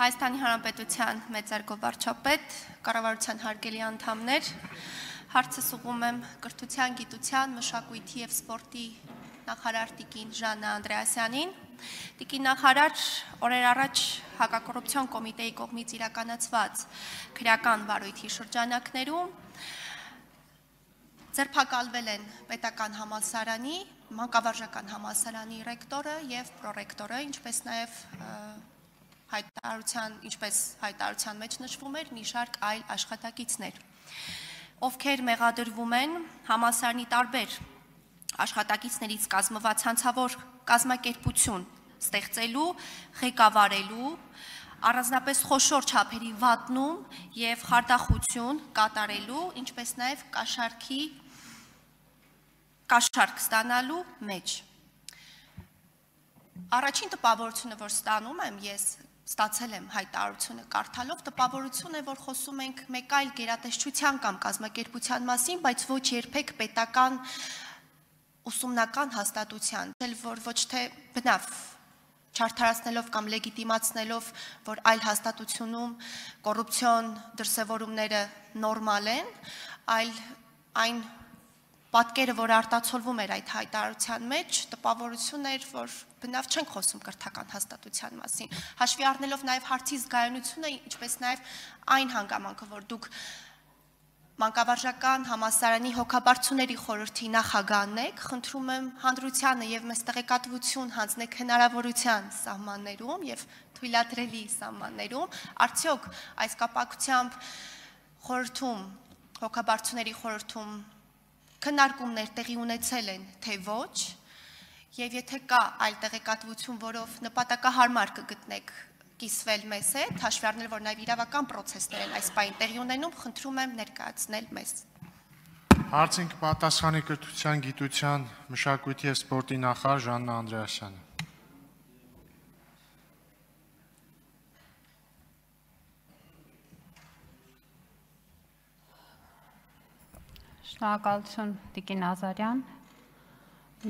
Հայաստանի Հանրապետության մեծարգո վարչապետ, կառավարության հարգելի անդամներ, հարցս ուղղում եմ կրթության, գիտության, մշակույթի և սպորտի նախարար տիկին Ժաննա Անդրեասյանին։ Տիկին նախարար օրեր առաջ հակակոռուպցիոն կոմիտեի կողմից իրականացված քրեական վարույթի շրջանակներում ձերբակալվել են պետական համալսարանի, մանկավարժական համալսարանի ռեկտորը և պրոռեկտորը, ինչպես նաև հայտարարության մեջ նշվում էր մի շարք այլ աշխատակիցներ, ովքեր մեղադրվում են համալսարանի տարբեր աշխատակիցներից կազմված հանցավոր կազմակերպություն ստեղծելու, ղեկավարելու, առանձնապես խոշոր չափերի վատնում և խարդախություն կատարելու, ինչպես նաև կաշառք ստանալու մեջ։ Առաջին տպավորությունը, որ ստանում եմ, ես ստացել եմ հայտարարությունը կարդալով, տպավորություն է, որ խոսում ենք մեկ այլ գերատեսչության կամ կազմակերպության մասին, բայց ոչ երբեք պետական ուսումնական հաստատության, որ ոչ թե բնավ չարդարացնելով կամ լեգիտիմացնելով, որ այլ հաստատությունում կոռուպցիոն դրսևորումները նորմալ են, այլ այն պատկերը, որ արտացոլվում էր այդ հայտարարության մեջ, տպավորություն էր, որ բնավ չենք խոսում կրթական հաստատության մասին, հաշվի առնելով նաև հարցի զգայունությունը, ինչպես նաև այն հանգամանքը, որ դուք մանկավարժական համալսարանի հոգաբարձուների խորհրդի նախագահն եք, խնդրում եմ հանրությանը և մեզ տեղեկատվություն հանձնեք հնարավորության սահմաններում և թույլատրելի սահմաններում, արդյոք այս կապակցությամբ խորհրդում, հոգաբարձուների խորհրդում քննարկումներ տեղի ունեցել են, թե ոչ, և եթե կա այլ տեղեկատվություն, որով նպատակահարմար կգտնեք կիսվել մեզ հետ, հաշվի առնելով, որ նաև իրավական պրոցեսներ են այս պահին տեղի ունենում, խնդրում եմ ներկայացնել մեզ։ Հարցին կպատասխանի կրթության, գիտության, մշակույթի և սպորտի նախարար Ժաննա Անդրեասյանը։ Շնորհակալություն տիկին Ազարյան,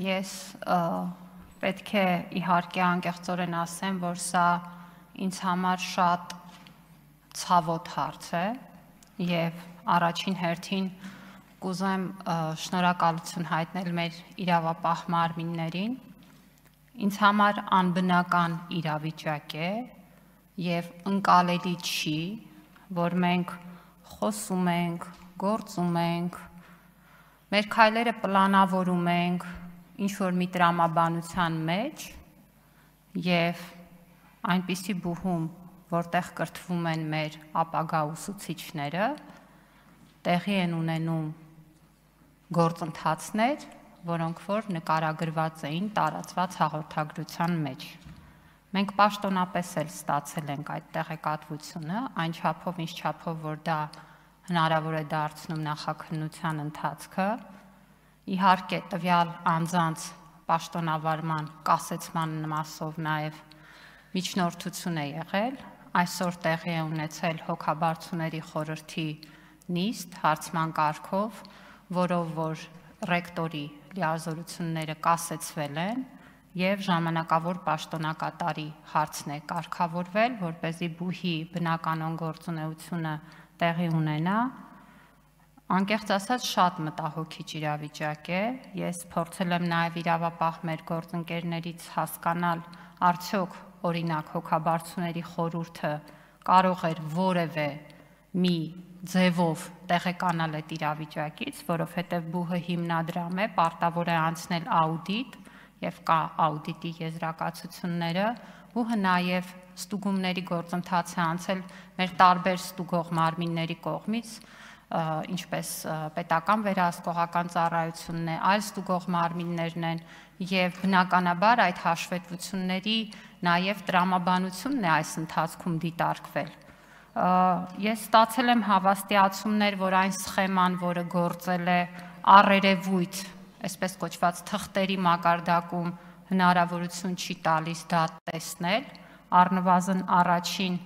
ես պետք է իհարկե անկեղծորեն ասեմ, որ սա ինձ համար շատ ցավոտ հարց է և առաջին հերթին կուզեմ շնորհակալություն հայտնել մեր իրավապահ մարմիններին, ինձ համար անբնական իրավիճակ է և ընկալելի չի, որ մենք խոսում ենք, գործում ենք, մեր քայլերը պլանավորում ենք ինչ-որ մի տրամաբանության մեջ և այնպիսի բուհում, որտեղ կրթվում են մեր ապագա ուսուցիչները, տեղի են ունենում գործընթացներ, որոնք որ նկարագրված էին տարածված հաղորդագրության մեջ։ Մենք պաշտոնապես էլ ստացել ենք այդ տեղեկատվությունը, այն չափով, ինչ չափով, որ դա հնարավոր է դարձնում նախաքննության ընթացքը, իհարկե տվյալ անձանց պաշտոնավարման կասեցման մասով նաև միջնորդություն է եղել, այսօր տեղի է ունեցել հոգաբարձուների խորհրդի նիստ հարցման կարգով, որով որ ռեկտորի լիազորությունները կասեցվել են և ժամանակավոր պաշտոնակատարի հարցն է կարգավորվել, որպեսզի բուհի բնականon գործունեությունը տեղի ունենա, անկեղծ ասած շատ մտահոգիչ իրավիճակ է, ես փորձել եմ նաև իրավապահ մեր գործընկերներից հասկանալ, արդյոք օրինակ հոգաբարձուների խորհուրդը կարող էր որևէ մի ձևով տեղեկանալ այդ իրավիճակից, որովհետև բուհը հիմնադրամ է, պարտավոր է անցնել աուդիտ և կա աուդիտի եզրակացությունները, բուհը նաև ստուգումների գործընթաց է անցել մեր տարբեր ստուգող մարմինների կողմից, ինչպես պետական վերահսկողական ծառայությունն է, այլ ստուգող մարմիններն են և բնականաբար այդ հաշվետվությունների նաև տրամաբանությունն է այս ընթացքում դիտարկվել։ Ես ստացել եմ հավաստիացումներ, որ այն սխեման, որը գործել է առերևույթ, այսպես կոչված թղթերի մակարդակում հնարավորություն չի տալիս դա տեսնել, առնվազն առաջին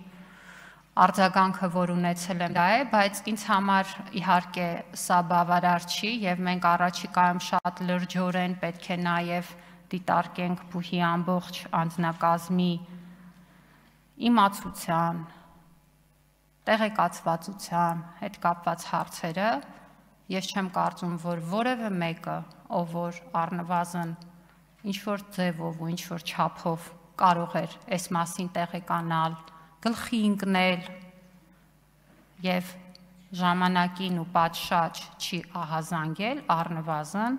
արձագանքը, որ ունեցել եմ դա է, բայց ինձ համար իհարկե սա բավարար չի և մենք առաջիկայում շատ լրջորեն պետք է նաև դիտարկենք բուհի ամբողջ անձնակազմի իմացության, տեղեկացվածության հետ կապված հարցերը, ես չեմ կարծում, որ որևէ մեկը, ով որ առնվազն ինչ-որ ձևով ու ինչ-որ չափով կարող էր այս մասին տեղեկանալ, գլխի ընկնել և ժամանակին ու պատշաճ չի ահազանգել, առնվազն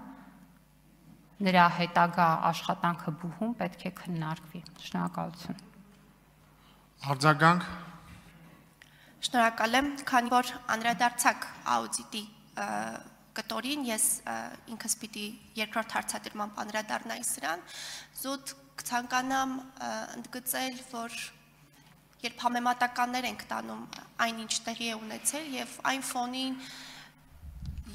նրա հետագա աշխատանքը բուհում պետք է քննարկվի։ Շնորհակալություն։ Արձագանք։ Շնորհակալ եմ, քանի որ անդրադարձակ աուդիտի կտորին, ես ինքս պիտի երկրորդ հարցադրմամբ անդրադառնայի սրան, զուտ կցանկանամ ընդգծել, որ երբ համեմատականներ ենք տանում այն ինչ տեղի է ունեցել եւ այն ֆոնին,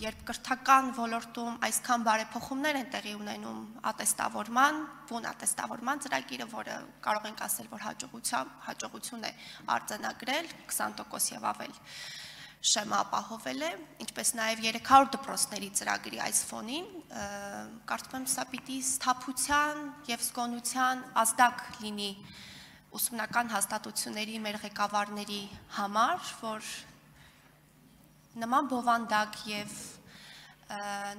երբ կրթական ոլորտում այսքան բարեփոխումներ են տեղի ունենում ատեստավորման, բուն ատեստավորման ծրագիրը, որը կարող ենք ասել, որ հաջողություն է արձանագրել 20% եւ ավել շեմը ապահովել է, ինչպես նաեւ 300 դպրոցների ծրագրի այս ֆոնին, կարծում եմ սա պիտի սթափության եւ զգոնության ազդակ լինի ուսումնական հաստատությունների մեր ղեկավարների համար, որ նման բովանդակ եւ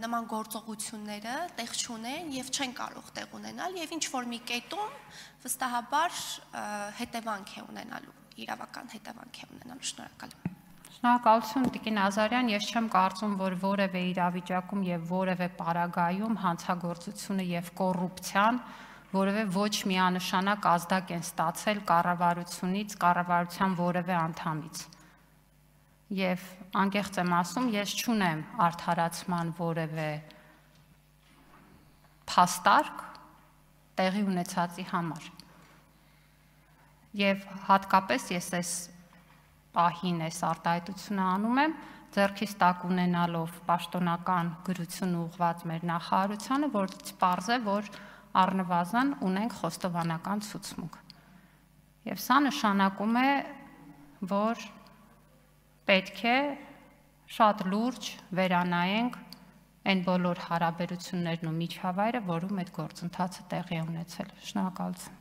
նման գործողությունները տեղ չունեն եւ չեն կարող տեղ ունենալ եւ ինչ որ մի կետում վստահաբար հետևանք է ունենալու, իրավական հետևանք է ունենալու։ Շնորհակալ եմ։ Շնորհակալություն Տիկին Ազարյան, ես չեմ կարծում, որ որևէ իրավիճակում եւ որևէ պարագայում հանցագործությունը եւ կոռուպցիան որևէ ոչ միանշանակ ազդակ են ստացել կառավարությունից, կառավարության որևէ անդամից։ Եվ անկեղծ եմ ասում, ես չունեմ արդարացման որևէ փաստարկ տեղի ունեցածի համար։ Եվ հատկապես ես այս պահին այս արտահայտությունը անում եմ, ձեռքիս տակ ունենալով պաշտոնական գրություն ուղղված մեր նախարարությանը, որից պարզ է, որ առնվազն ունենք խոստովանական ցուցմունք։ Եվ սա նշանակում է, որ պետք է շատ լուրջ վերանայենք այն բոլոր հարաբերություններն ու միջավայրը, որում այդ գործընթացը տեղի է ունեցել։ Շնորհակալություն։